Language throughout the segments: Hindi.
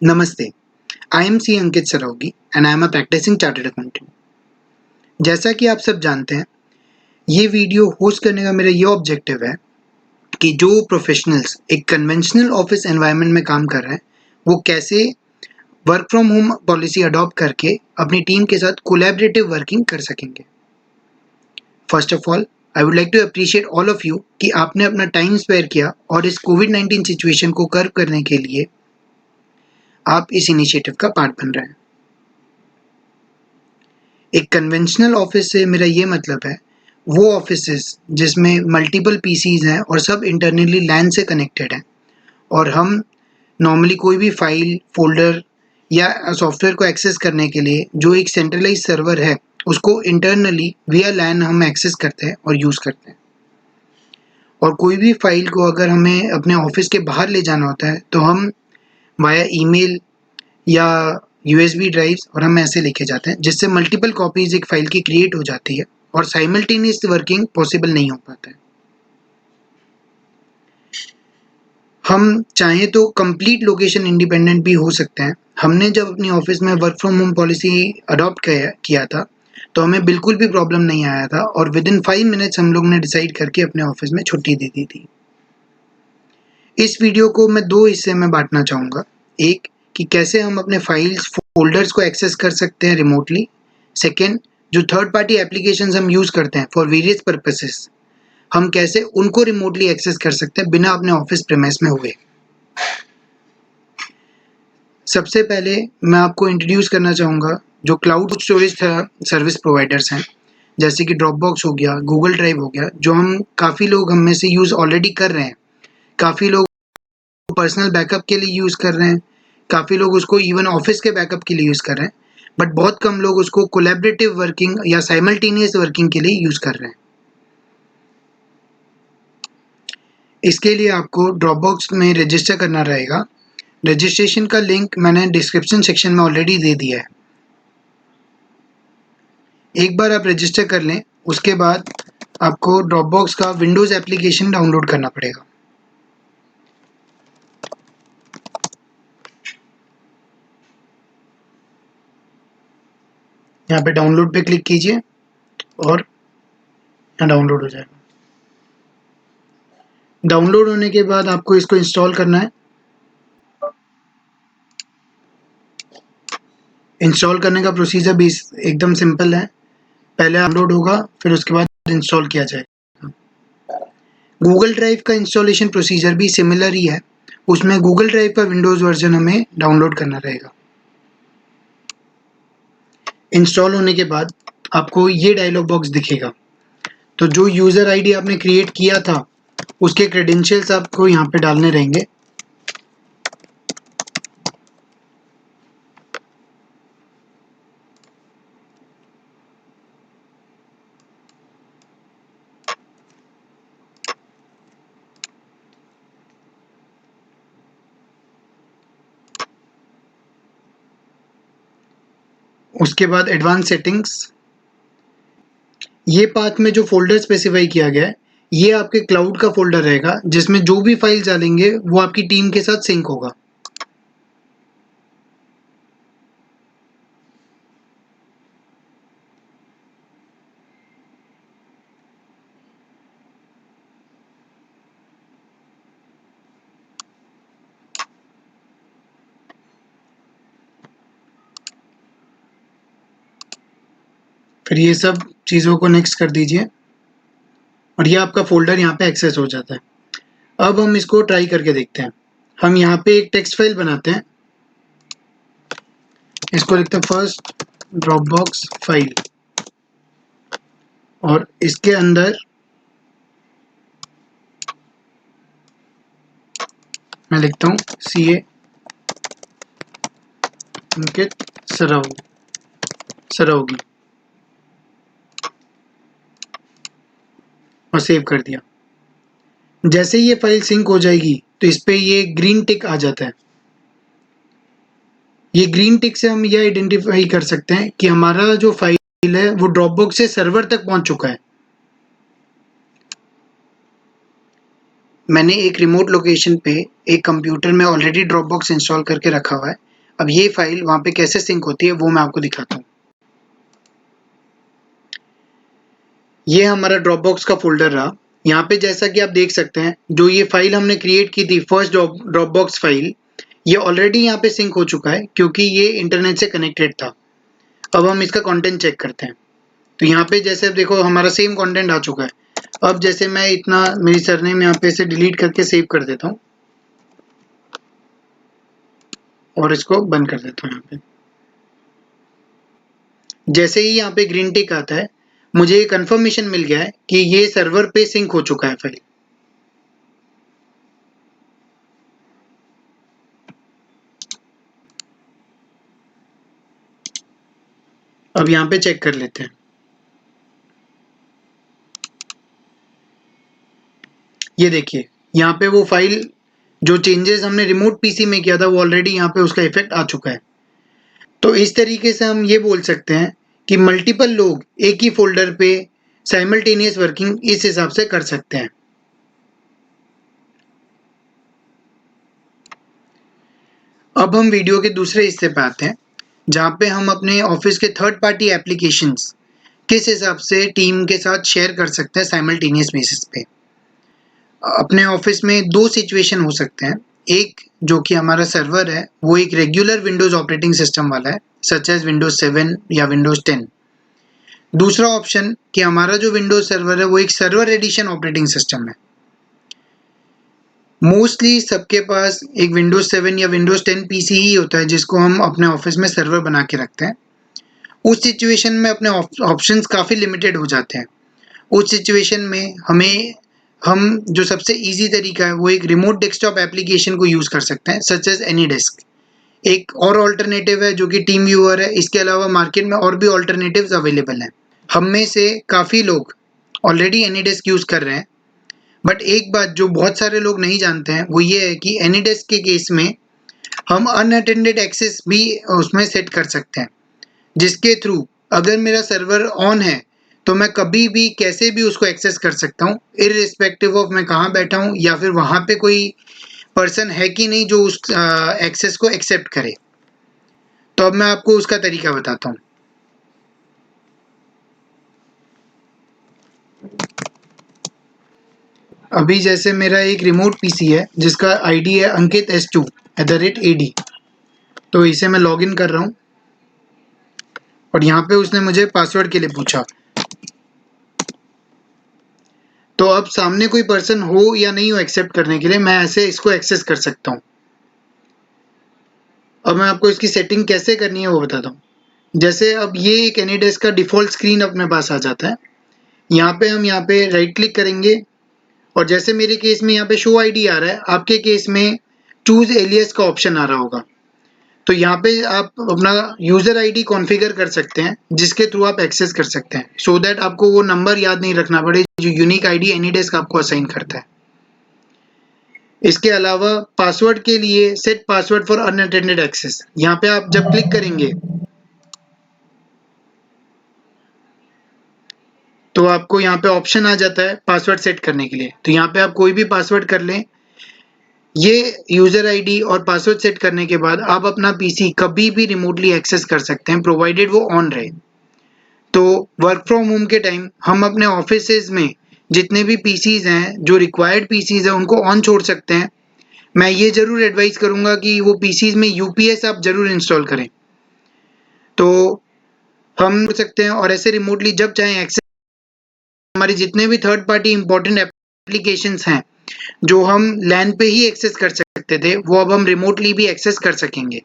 Namaste. I am C. Ankit Saraogi and I am a practicing chartered accountant. जैसा कि आप सब जानते हैं, ये वीडियो होस्ट करने का मेरा ये ऑब्जेक्टिव है कि जो प्रोफेशनल्स एक कन्वेंशनल ऑफिस एनवायरनमेंट में काम कर रहे हैं, वो कैसे work from home policy adopt करके अपनी टीम के साथ कोलैबोरेटिव वर्किंग कर सकेंगे। First of all, I would like to appreciate all of you कि आपने अपना टाइम स्पेयर किया और इस कोविड-19 सिचुएशन को कर्व करने के लिए आप इस इनिशिएटिव का पार्ट बन रहे हैं। एक कन्वेंशनल ऑफिस से मेरा ये मतलब है वो ऑफिसेस जिसमें मल्टीपल पीसीज हैं और सब इंटरनली लैन से कनेक्टेड हैं और हम नॉर्मली कोई भी फाइल फोल्डर या सॉफ्टवेयर को एक्सेस करने के लिए जो एक सेंट्रलाइज सर्वर है उसको इंटरनली विया लैन हम एक्सेस करते हैं और यूज़ करते हैं। और कोई भी फाइल को अगर हमें अपने ऑफिस के बाहर ले जाना होता है तो हम वाया ईमेल या यूएसबी ड्राइव्स और हम ऐसे लेके जाते हैं जिससे मल्टीपल कॉपीज एक फाइल की क्रिएट हो जाती है और साइमल्टेनियस वर्किंग पॉसिबल नहीं हो पाता है। हम चाहें तो कंप्लीट लोकेशन इंडिपेंडेंट भी हो सकते हैं। हमने जब अपनी ऑफिस में work from home policy adopt किया था तो हमें बिल्कुल भी प्रॉब्लम नहीं आया था और विद इन 5 मिनट्स हम लोग ने डिसाइड करके अपने ऑफिस में छुट्टी दे दी थी। इस वीडियो को मैं 2 हिस्से में बांटना चाहूँगा। एक कि कैसे हम अपने फाइल्स फोल्डर्स को एक्सेस कर सकते हैं रिमोटली। सेकेंड, जो थर्ड पार्टी एप्लीकेशंस हम यूज़ करते हैं फॉर वेरियस पर्पसेस, हम कैसे उनको रिमोटली एक्सेस कर सकते हैं बिना अपने ऑफिस प्रीमाइस में हुए। सबसे पहले मैं आपको इंट्रोड्यूस करना चाहूँगा जो क्लाउड स्टोरेज सर्विस प्रोवाइडर्स हैं, जैसे कि ड्रॉपबॉक्स हो गया, गूगल ड्राइव हो गया, जो हम काफ़ी लोग हम में से यूज़ ऑलरेडी कर रहे हैं। काफ़ी लोग पर्सनल बैकअप के लिए यूज़ कर रहे हैं, काफ़ी लोग उसको इवन ऑफिस के बैकअप के लिए यूज़ कर रहे हैं, बट बहुत कम लोग उसको कोलैबोरेटिव वर्किंग या साइमल्टेनियस वर्किंग के लिए यूज़ कर रहे हैं। इसके लिए आपको ड्रॉपबॉक्स में रजिस्टर करना रहेगा। रजिस्ट्रेशन का लिंक मैंने डिस्क्रिप्शन सेक्शन में ऑलरेडी दे दिया है। एक बार आप रजिस्टर कर लें, उसके बाद आपको ड्रॉपबॉक्स का विंडोज़ एप्लीकेशन डाउनलोड करना पड़ेगा। यहाँ पे डाउनलोड पे क्लिक कीजिए और यहाँ डाउनलोड हो जाएगा। डाउनलोड होने के बाद आपको इसको इंस्टॉल करना है। इंस्टॉल करने का प्रोसीजर भी एकदम सिंपल है। पहले डाउनलोड होगा, फिर उसके बाद इंस्टॉल किया जाएगा। गूगल ड्राइव का इंस्टॉलेशन प्रोसीजर भी सिमिलर ही है। उसमें गूगल ड्राइव का विंडोज़ वर्जन हमें डाउनलोड करना रहेगा। इंस्टॉल होने के बाद आपको ये डायलॉग बॉक्स दिखेगा। तो जो यूज़र आईडी आपने क्रिएट किया था उसके क्रेडेंशियल्स आपको यहाँ पे डालने रहेंगे। उसके बाद एडवांस सेटिंग्स, ये पाथ में जो फ़ोल्डर स्पेसिफ़ाई किया गया है, ये आपके क्लाउड का फ़ोल्डर रहेगा जिसमें जो भी फाइल्स डालेंगे वो आपकी टीम के साथ सिंक होगा। फिर ये सब चीज़ों को नेक्स्ट कर दीजिए और ये आपका फ़ोल्डर यहाँ पे एक्सेस हो जाता है। अब हम इसको ट्राई करके देखते हैं। हम यहाँ पे एक टेक्स्ट फाइल बनाते हैं। इसको लिखते हैं फर्स्ट ड्रॉपबॉक्स फाइल और इसके अंदर मैं लिखता हूँ CA अंकित सरावगी और सेव कर दिया। जैसे ये फाइल सिंक हो जाएगी तो इस पे ये ग्रीन टिक आ जाता है। ये ग्रीन टिक से हम यह आइडेंटिफाई कर सकते हैं कि हमारा जो फाइल है वो ड्रॉपबॉक्स से सर्वर तक पहुंच चुका है। मैंने एक रिमोट लोकेशन पे एक कंप्यूटर में ऑलरेडी ड्रॉपबॉक्स इंस्टॉल करके रखा हुआ है। अब ये फाइल वहाँ पे कैसे सिंक होती है वो मैं आपको दिखाता हूँ। ये हमारा ड्रॉपबॉक्स का फोल्डर रहा। यहाँ पे जैसा कि आप देख सकते हैं, जो ये फाइल हमने क्रिएट की थी फर्स्ट ड्रॉपबॉक्स फाइल, ये ऑलरेडी यहाँ पे सिंक हो चुका है क्योंकि ये इंटरनेट से कनेक्टेड था। अब हम इसका कंटेंट चेक करते हैं। तो यहाँ पे जैसे अब देखो हमारा सेम कंटेंट आ चुका है। अब जैसे मैं इतना मेरी सरनेम यहाँ पे से डिलीट करके सेव कर देता हूँ और इसको बंद कर देता हूँ। यहाँ पे जैसे ही यहाँ पे ग्रीन टिक आता है, मुझे कंफर्मेशन मिल गया है कि ये सर्वर पे सिंक हो चुका है फाइल। अब यहाँ पे चेक कर लेते हैं। ये देखिए यहाँ पे वो फाइल जो चेंजेस हमने रिमोट पीसी में किया था वो ऑलरेडी यहाँ पे उसका इफेक्ट आ चुका है। तो इस तरीके से हम ये बोल सकते हैं कि मल्टीपल लोग एक ही फोल्डर पे साइमल्टेनियस वर्किंग इस हिसाब से कर सकते हैं। अब हम वीडियो के दूसरे हिस्से पे आते हैं, जहाँ पे हम अपने ऑफिस के थर्ड पार्टी एप्लीकेशंस किस हिसाब से टीम के साथ शेयर कर सकते हैं साइमल्टेनियस बेसिस पे। अपने ऑफिस में दो सिचुएशन हो सकते हैं। एक जो कि हमारा सर्वर है वो एक रेगुलर विंडोज ऑपरेटिंग सिस्टम वाला है, सच एज विंडोज 7 या विंडोज 10। दूसरा ऑप्शन कि हमारा जो विंडोज सर्वर है वो एक सर्वर एडिशन ऑपरेटिंग सिस्टम है। मोस्टली सबके पास एक विंडोज 7 या विंडोज 10 पीसी ही होता है जिसको हम अपने ऑफिस में सर्वर बना के रखते हैं। उस सिचुएशन में अपने ऑप्शंस काफ़ी लिमिटेड हो जाते हैं। उस सिचुएशन में हम जो सबसे इजी तरीका है वो एक रिमोट डेस्कटॉप एप्लीकेशन को यूज़ कर सकते हैं, सच एज एनीडेस्क। एक और ऑल्टरनेटिव है जो कि टीम व्यूअर है। इसके अलावा मार्केट में और भी ऑल्टरनेटिव्स अवेलेबल हैं। हम में से काफ़ी लोग ऑलरेडी एनीडेस्क यूज़ कर रहे हैं, बट एक बात जो बहुत सारे लोग नहीं जानते हैं वो ये है कि एनीडेस्क के केस में हम अनअटेंडेड एक्सेस भी उसमें सेट कर सकते हैं, जिसके थ्रू अगर मेरा सर्वर ऑन है तो मैं कभी भी कैसे भी उसको एक्सेस कर सकता हूँ, इररिस्पेक्टिव ऑफ मैं कहाँ बैठा हूँ या फिर वहाँ पे कोई पर्सन है कि नहीं जो उस एक्सेस को एक्सेप्ट करे। तो अब मैं आपको उसका तरीका बताता हूँ। अभी जैसे मेरा एक रिमोट पीसी है जिसका आईडी है अंकित S2@AD। तो इसे मैं लॉगिन कर रहा हूँ और यहाँ पे उसने मुझे पासवर्ड के लिए पूछा। तो अब सामने कोई पर्सन हो या नहीं हो एक्सेप्ट करने के लिए मैं ऐसे इसको एक्सेस कर सकता हूँ। अब मैं आपको इसकी सेटिंग कैसे करनी है वो बताता हूँ। जैसे अब ये एक एनीडेस्क का डिफ़ॉल्ट स्क्रीन अपने पास आ जाता है। यहाँ पे हम यहाँ पे राइट क्लिक करेंगे और जैसे मेरे केस में यहाँ पे शो आईडी आ रहा है, आपके केस में चूज एलियस का ऑप्शन आ रहा होगा। तो यहाँ पे आप अपना यूज़र आईडी कॉन्फ़िगर कर सकते हैं जिसके थ्रू आप एक्सेस कर सकते हैं, सो दैट आपको वो नंबर याद नहीं रखना पड़े जो यूनिक आईडी एनीडेस्क आपको असाइन करता है। इसके अलावा पासवर्ड के लिए set password for unattended access, यहाँ पे आप जब क्लिक करेंगे तो आपको यहाँ पे ऑप्शन आ जाता है पासवर्ड सेट करने के लिए। तो यहाँ पे आप कोई भी पासवर्ड कर लें। ये यूज़र आईडी और पासवर्ड सेट करने के बाद आप अपना पीसी कभी भी रिमोटली एक्सेस कर सकते हैं, प्रोवाइडेड वो ऑन रहे। तो वर्क फ्रॉम होम के टाइम हम अपने ऑफिसेज में जितने भी पीसीज हैं, जो रिक्वायर्ड पीसीज हैं, उनको ऑन छोड़ सकते हैं। मैं ये ज़रूर एडवाइस करूँगा कि वो पीसीज में यूपीएस आप ज़रूर इंस्टॉल करें। तो हम कर सकते हैं और ऐसे रिमोटली जब चाहें एक्सेस हमारे जितने भी थर्ड पार्टी इंपॉर्टेंट एप्लीकेशंस हैं जो हम लैन पे ही एक्सेस कर सकते थे, वो अब हम रिमोटली भी एक्सेस कर सकेंगे।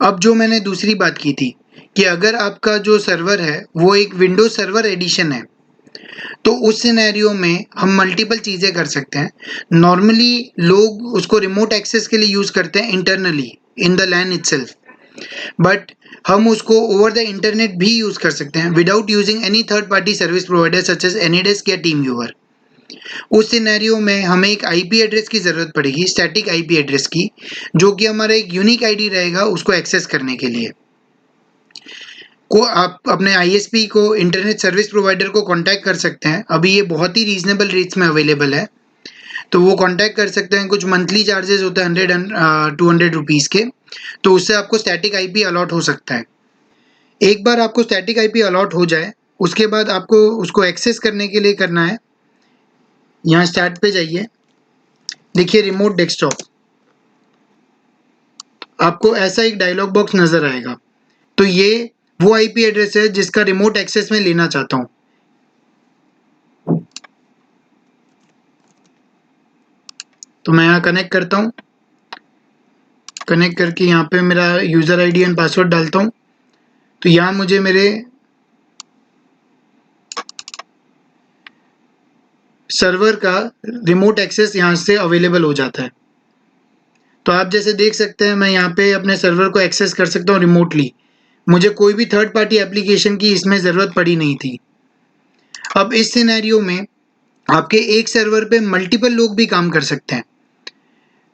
अब जो मैंने दूसरी बात की थी कि अगर आपका जो सर्वर है वो एक विंडोज सर्वर एडिशन है, तो उस सिनेरियो में हम मल्टीपल चीज़ें कर सकते हैं। नॉर्मली लोग उसको रिमोट एक्सेस के लिए यूज़ करते हैं internally in the LAN itself, but हम उसको ओवर द इंटरनेट भी यूज़ कर सकते हैं without using any third party service provider such as AnyDesk या टीम व्यूअर। उस सिनेरियो में हमें एक आईपी एड्रेस की ज़रूरत पड़ेगी, स्टैटिक आईपी एड्रेस की, जो कि हमारा एक यूनिक आईडी रहेगा उसको एक्सेस करने के लिए। को आप अपने आईएसपी को, इंटरनेट सर्विस प्रोवाइडर को कांटेक्ट कर सकते हैं। अभी ये बहुत ही रीजनेबल रेट्स में अवेलेबल है, तो वो कांटेक्ट कर सकते हैं। कुछ मंथली चार्जेस होते हैं 100 एंड 200 रुपीज़ के, तो उससे आपको स्टैटिक आईपी अलॉट हो सकता है। एक बार आपको स्टैटिक आईपी अलॉट हो जाए, उसके बाद आपको उसको एक्सेस करने के लिए करना है, यहाँ स्टार्ट पे जाइए, देखिए रिमोट डेस्कटॉप, आपको ऐसा एक डायलॉग बॉक्स नजर आएगा। तो ये वो आईपी एड्रेस है जिसका रिमोट एक्सेस मैं लेना चाहता हूँ। तो मैं यहाँ कनेक्ट करता हूँ, कनेक्ट करके यहाँ पे मेरा यूज़र आईडी एंड पासवर्ड डालता हूँ। तो यहाँ मुझे मेरे सर्वर का रिमोट एक्सेस यहाँ से अवेलेबल हो जाता है। तो आप जैसे देख सकते हैं, मैं यहाँ पे अपने सर्वर को एक्सेस कर सकता हूँ रिमोटली। मुझे कोई भी थर्ड पार्टी एप्लीकेशन की इसमें ज़रूरत पड़ी नहीं थी। अब इस सिनेरियो में आपके एक सर्वर पे मल्टीपल लोग भी काम कर सकते हैं।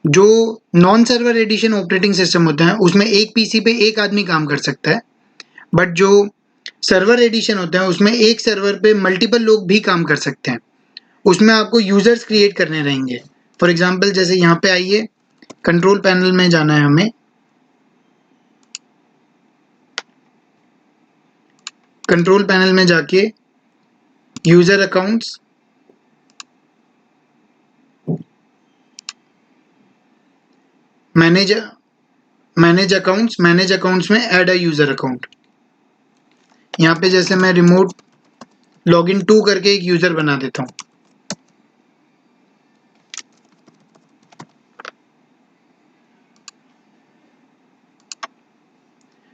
जो non server edition operating system होता है उसमें एक पीसी पे एक आदमी काम कर सकता है, बट जो सर्वर एडिशन होता है उसमें एक सर्वर पे मल्टीपल लोग भी काम कर सकते हैं। उसमें आपको यूजर्स क्रिएट करने रहेंगे। फॉर एग्जांपल जैसे यहाँ पे आइए, कंट्रोल पैनल में जाना है हमें, कंट्रोल पैनल में जाके यूजर अकाउंट्स, मैनेज अकाउंट्स में ऐड अ यूजर अकाउंट। यहाँ पे जैसे मैं रिमोट लॉगिन 2 करके एक यूजर बना देता हूँ।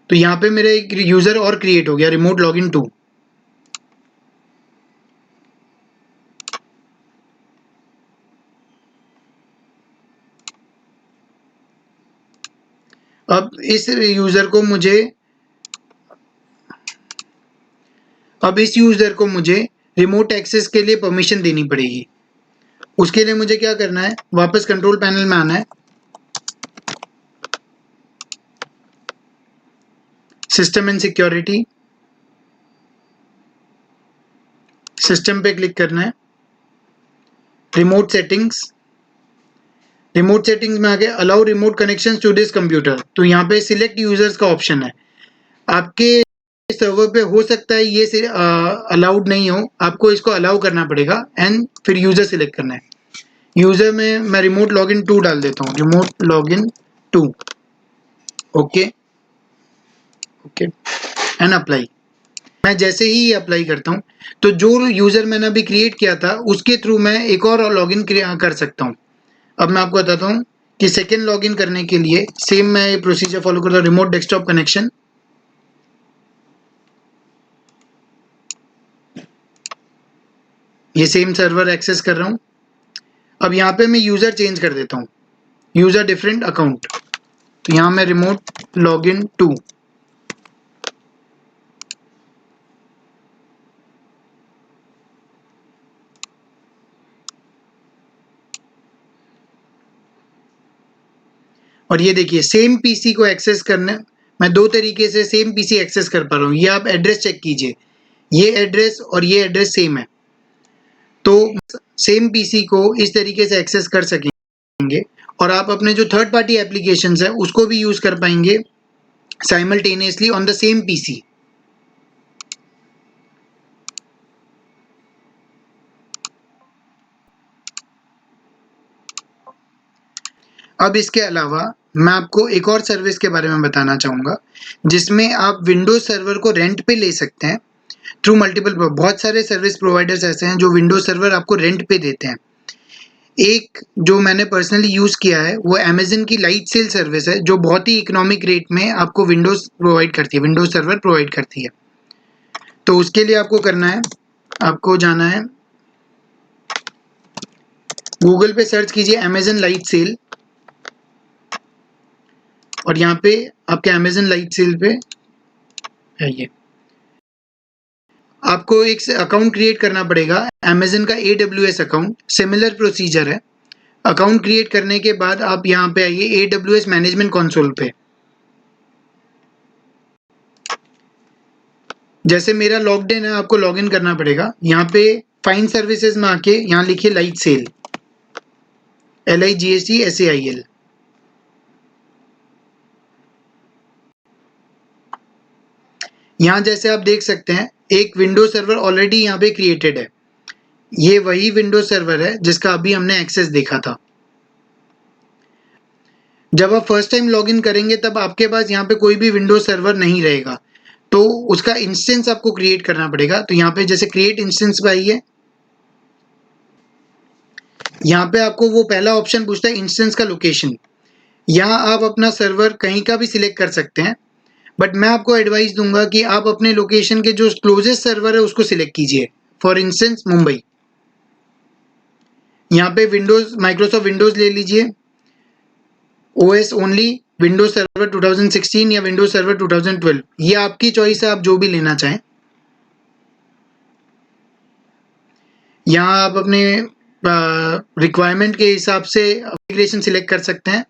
तो यहाँ पे मेरा एक यूजर और क्रिएट हो गया, रिमोट लॉगिन 2। अब इस यूजर को मुझे रिमोट एक्सेस के लिए परमिशन देनी पड़ेगी। उसके लिए मुझे क्या करना है, वापस कंट्रोल पैनल में आना है, सिस्टम एंड सिक्योरिटी, सिस्टम पे क्लिक करना है, रिमोट सेटिंग्स में आके allow remote connection to this computer. तो यहाँ पे सिलेक्ट यूजर्स का ऑप्शन है। आपके सर्वर पे हो सकता है ये अलाउड नहीं हो, आपको इसको अलाउ करना पड़ेगा एंड फिर यूजर सिलेक्ट करना है। यूजर में मैं रिमोट लॉगिन 2 डाल देता हूँ, remote login 2, okay okay and apply. मैं जैसे ही अप्लाई करता हूँ तो जो यूजर मैंने अभी क्रिएट किया था उसके थ्रू मैं एक और लॉगिन कर सकता हूँ। अब मैं आपको बताता हूँ कि सेकेंड लॉगिन करने के लिए सेम मैं ये प्रोसीजर फॉलो करता हूँ। रिमोट डेस्कटॉप कनेक्शन, ये सेम सर्वर एक्सेस कर रहा हूँ। अब यहाँ पे मैं यूजर चेंज कर देता हूँ, यूजर डिफरेंट अकाउंट। तो यहाँ मैं रिमोट लॉगिन 2, और ये देखिए सेम पीसी को एक्सेस करने मैं दो तरीके से सेम पीसी एक्सेस कर पा रहा हूँ। ये आप एड्रेस चेक कीजिए, ये एड्रेस और ये एड्रेस सेम है। तो सेम पीसी को इस तरीके से एक्सेस कर सकेंगे और आप अपने जो थर्ड पार्टी एप्लीकेशंस है उसको भी यूज कर पाएंगे simultaneously on the same PC. अब इसके अलावा मैं आपको एक और सर्विस के बारे में बताना चाहूँगा जिसमें आप विंडोज सर्वर को रेंट पे ले सकते हैं थ्रू मल्टीपल। बहुत सारे सर्विस प्रोवाइडर्स ऐसे हैं जो विंडोज सर्वर आपको रेंट पे देते हैं। एक जो मैंने पर्सनली यूज़ किया है वो अमेजन की लाइट सेल सर्विस है, जो बहुत ही इकोनॉमिक रेट में आपको विंडोज प्रोवाइड करती है, विंडोज सर्वर प्रोवाइड करती है। तो उसके लिए आपको करना है, आपको जाना है गूगल पे, सर्च कीजिए अमेजन लाइट सेल और यहाँ पे आपके अमेजन लाइट सेल पे है। ये आपको एक अकाउंट क्रिएट करना पड़ेगा, अमेजन का AWS अकाउंट। सिमिलर प्रोसीजर है। अकाउंट क्रिएट करने के बाद आप यहाँ पे आइए AWS मैनेजमेंट कंसोल पे। जैसे मेरा लॉग्ड इन है, आपको लॉग इन करना पड़ेगा। यहाँ पे फाइंड सर्विसेज में आके यहाँ लिखिए लाइट सेल, LIGHTSAIL। यहाँ जैसे आप देख सकते हैं एक विंडो सर्वर ऑलरेडी यहाँ पे क्रिएटेड है। ये वही विंडो सर्वर है जिसका अभी हमने एक्सेस देखा था। जब आप फर्स्ट टाइम लॉगिन करेंगे तब आपके पास यहाँ पे कोई भी विंडो सर्वर नहीं रहेगा, तो उसका इंस्टेंस आपको क्रिएट करना पड़ेगा। तो यहाँ पे जैसे क्रिएट इंस्टेंस पे आइए, यहाँ पे आपको वो पहला ऑप्शन पूछता है इंस्टेंस का लोकेशन। यहाँ आप अपना सर्वर कहीं का भी सिलेक्ट कर सकते हैं, बट मैं आपको एडवाइस दूंगा कि आप अपने लोकेशन के जो क्लोजेस्ट सर्वर है उसको सिलेक्ट कीजिए। For instance Mumbai. यहाँ पे विंडोज, माइक्रोसॉफ्ट विंडोज ले लीजिए, OS ओनली, विंडोज सर्वर 2016 या विंडोज सर्वर 2012, ये आपकी चॉइस है, आप जो भी लेना चाहें। यहाँ आप अपने रिक्वायरमेंट के हिसाब से कॉन्फ़िगरेशन सिलेक्ट कर सकते हैं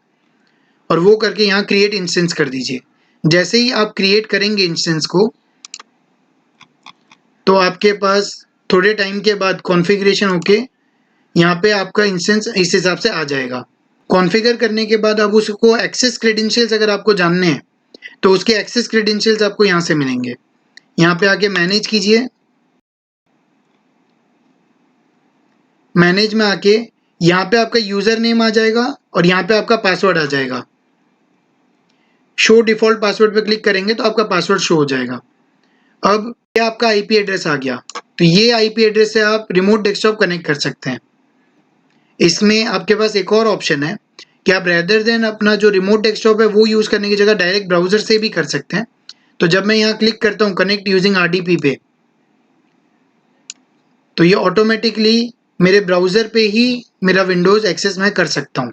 और वो करके यहाँ क्रिएट इंस्टेंस कर दीजिए। जैसे ही आप क्रिएट करेंगे इंस्टेंस को, तो आपके पास थोड़े टाइम के बाद कॉन्फ़िगरेशन होके यहाँ पे आपका इंस्टेंस इस हिसाब से आ जाएगा। कॉन्फ़िगर करने के बाद अब उसको एक्सेस क्रेडेंशियल्स अगर आपको जानने हैं तो उसके एक्सेस क्रेडेंशियल्स आपको यहाँ से मिलेंगे। यहाँ पे आके मैनेज कीजिए। मैनेज में आके यहाँ पे आपका यूजर नेम आ जाएगा और यहाँ पे आपका पासवर्ड आ जाएगा। शो डिफॉल्ट पासवर्ड पे क्लिक करेंगे तो आपका पासवर्ड शो हो जाएगा। अब ये आपका IP एड्रेस आ गया, तो ये IP एड्रेस से आप रिमोट डेस्कटॉप कनेक्ट कर सकते हैं। इसमें आपके पास एक और ऑप्शन है कि आप रेदर देन अपना जो रिमोट डेस्कटॉप है वो यूज करने की जगह डायरेक्ट ब्राउजर से भी कर सकते हैं। तो जब मैं यहाँ क्लिक करता हूँ कनेक्ट यूजिंग RDP पे, तो ये ऑटोमेटिकली मेरे ब्राउजर पे ही मेरा विंडोज एक्सेस मैं कर सकता हूँ।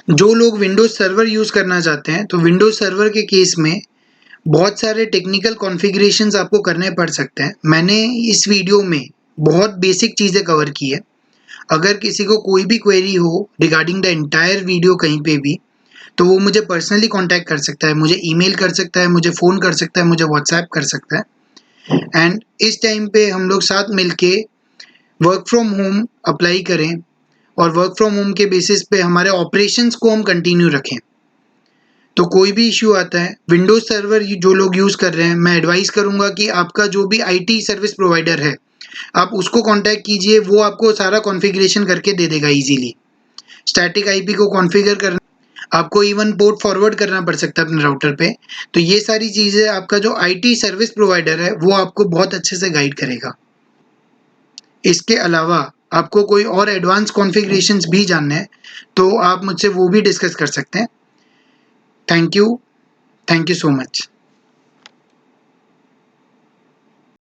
जो लोग विंडोज सर्वर यूज करना चाहते हैं, तो विंडोज सर्वर के केस में बहुत सारे टेक्निकल कॉन्फ़िगरेशंस आपको करने पड़ सकते हैं। मैंने इस वीडियो में बहुत बेसिक चीज़ें कवर की है। अगर किसी को कोई भी क्वेरी हो रिगार्डिंग द एंटायर वीडियो कहीं पे भी, तो वो मुझे पर्सनली कांटेक्ट कर सकता है, मुझे ईमेल कर सकता है, मुझे फ़ोन कर सकता है, मुझे व्हाट्सएप कर सकता है। एंड इस टाइम पे हम लोग साथ मिलके वर्क फ्रॉम होम अप्लाई करें और वर्क फ्रॉम होम के बेसिस पे हमारे ऑपरेशंस को हम कंटिन्यू रखें। तो कोई भी इश्यू आता है, विंडोज सर्वर जो लोग यूज़ कर रहे हैं, मैं एडवाइस करूंगा कि आपका जो भी IT सर्विस प्रोवाइडर है आप उसको कांटेक्ट कीजिए, वो आपको सारा कॉन्फ़िगरेशन करके दे देगा इजीली। स्टैटिक IP को कॉन्फ़िगर करना, आपको इवन पोर्ट फॉरवर्ड करना पड़ सकता है अपने राउटर पे। तो ये सारी चीज़ें आपका जो IT सर्विस प्रोवाइडर है वो आपको बहुत अच्छे से गाइड करेगा। इसके अलावा आपको कोई और एडवांस कॉन्फ़िगरेशंस भी जानने हैं तो आप मुझसे वो भी डिस्कस कर सकते हैं। Thank you so much.